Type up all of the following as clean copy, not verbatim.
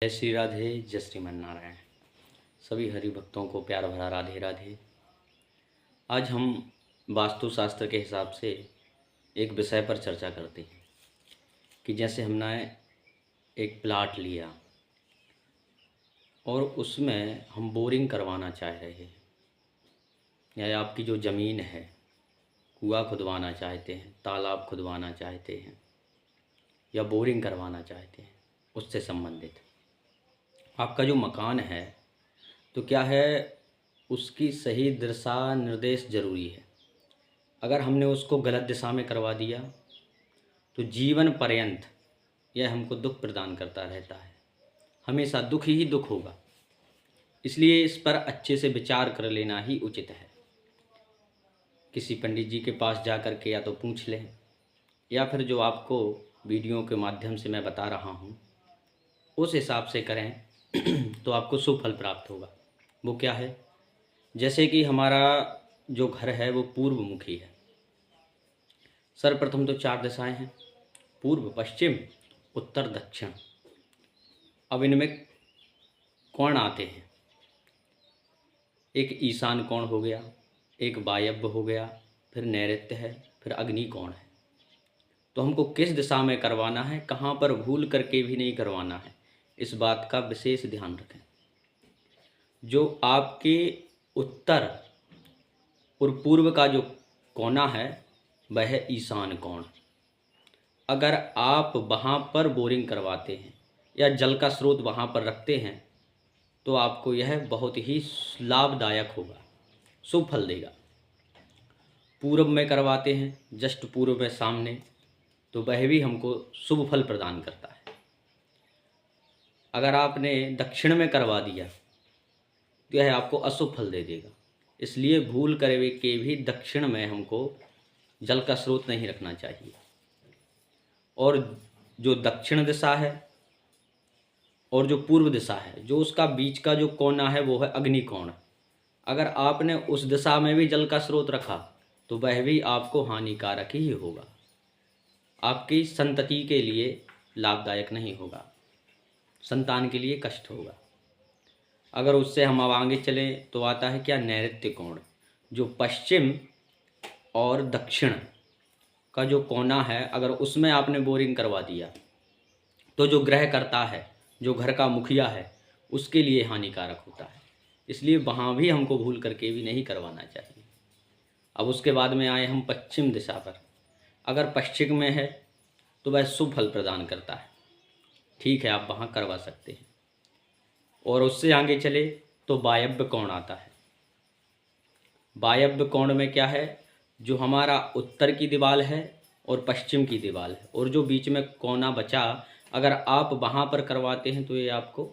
जय श्री राधे, जय श्रीमन नारायण। सभी हरि भक्तों को प्यार भरा राधे राधे। आज हम वास्तुशास्त्र के हिसाब से एक विषय पर चर्चा करते हैं कि जैसे हमने एक प्लाट लिया और उसमें हम बोरिंग करवाना चाह रहे हैं, या आपकी जो ज़मीन है कुआं खुदवाना चाहते हैं, तालाब खुदवाना चाहते हैं या बोरिंग करवाना चाहते हैं, उससे संबंधित आपका जो मकान है तो क्या है, उसकी सही दिशा निर्देश ज़रूरी है। अगर हमने उसको गलत दिशा में करवा दिया तो जीवन पर्यंत यह हमको दुख प्रदान करता रहता है, हमेशा दुख ही दुख होगा। इसलिए इस पर अच्छे से विचार कर लेना ही उचित है। किसी पंडित जी के पास जा कर के या तो पूछ लें, या फिर जो आपको वीडियो के माध्यम से मैं बता रहा हूँ उस हिसाब से करें तो आपको शुभ फल प्राप्त होगा। वो क्या है, जैसे कि हमारा जो घर है वो पूर्व मुखी है। सर्वप्रथम तो 4 दिशाएं हैं, पूर्व, पश्चिम, उत्तर, दक्षिण। अब इनमें कोण आते हैं, एक ईशान कोण हो गया, एक वायव्य हो गया, फिर नैऋत्य है, फिर अग्नि कोण है। तो हमको किस दिशा में करवाना है, कहाँ पर भूल करके भी नहीं करवाना है, इस बात का विशेष ध्यान रखें। जो आपके उत्तर और पूर्व का जो कोना है वह है ईशान कोण। अगर आप वहाँ पर बोरिंग करवाते हैं या जल का स्रोत वहाँ पर रखते हैं तो आपको यह बहुत ही लाभदायक होगा, शुभ फल देगा। पूर्व में करवाते हैं, जस्ट पूर्व में सामने, तो वह भी हमको शुभ फल प्रदान करता है। अगर आपने दक्षिण में करवा दिया तो यह आपको अशुभ फल दे देगा। इसलिए भूल करे के भी दक्षिण में हमको जल का स्रोत नहीं रखना चाहिए। और जो दक्षिण दिशा है और जो पूर्व दिशा है, जो उसका बीच का जो कोना है वो है अग्नि कोण। अगर आपने उस दिशा में भी जल का स्रोत रखा तो वह भी आपको हानिकारक ही होगा, आपकी संतति के लिए लाभदायक नहीं होगा, संतान के लिए कष्ट होगा। अगर उससे हम अब आगे चलें तो आता है क्या, नैऋत्य कोण। जो पश्चिम और दक्षिण का जो कोना है, अगर उसमें आपने बोरिंग करवा दिया तो जो ग्रहकर्ता है, जो घर का मुखिया है, उसके लिए हानिकारक होता है। इसलिए वहाँ भी हमको भूल करके भी नहीं करवाना चाहिए। अब उसके बाद में आए हम पश्चिम दिशा पर। अगर पश्चिम में है तो वह शुभ फल प्रदान करता है, ठीक है, आप वहाँ करवा सकते हैं। और उससे आगे चले तो वायव्य कोण आता है। वायव्य कोण में क्या है, जो हमारा उत्तर की दीवार है और पश्चिम की दीवार है, और जो बीच में कोना बचा, अगर आप वहाँ पर करवाते हैं तो ये आपको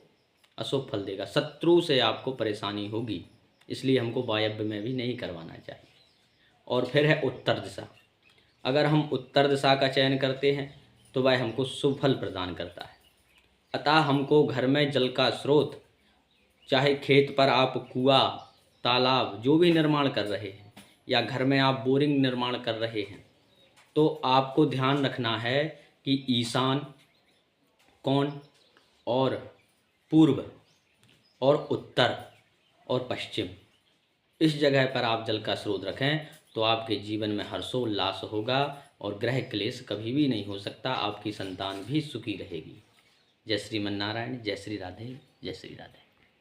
अशुभ फल देगा, शत्रु से आपको परेशानी होगी। इसलिए हमको वायव्य में भी नहीं करवाना चाहिए। और फिर है उत्तर दिशा। अगर हम उत्तर दिशा का चयन करते हैं तो वह हमको शुभ फल प्रदान करता है। अतः हमको घर में जल का स्रोत, चाहे खेत पर आप कुआं, तालाब जो भी निर्माण कर रहे हैं, या घर में आप बोरिंग निर्माण कर रहे हैं, तो आपको ध्यान रखना है कि ईशान कोण और पूर्व और उत्तर और पश्चिम, इस जगह पर आप जल का स्रोत रखें तो आपके जीवन में हर्षोल्लास होगा और ग्रह क्लेश कभी भी नहीं हो सकता। आपकी संतान भी सुखी रहेगी। जय श्रीमन नारायण, जय श्री राधे, जय श्री राधे।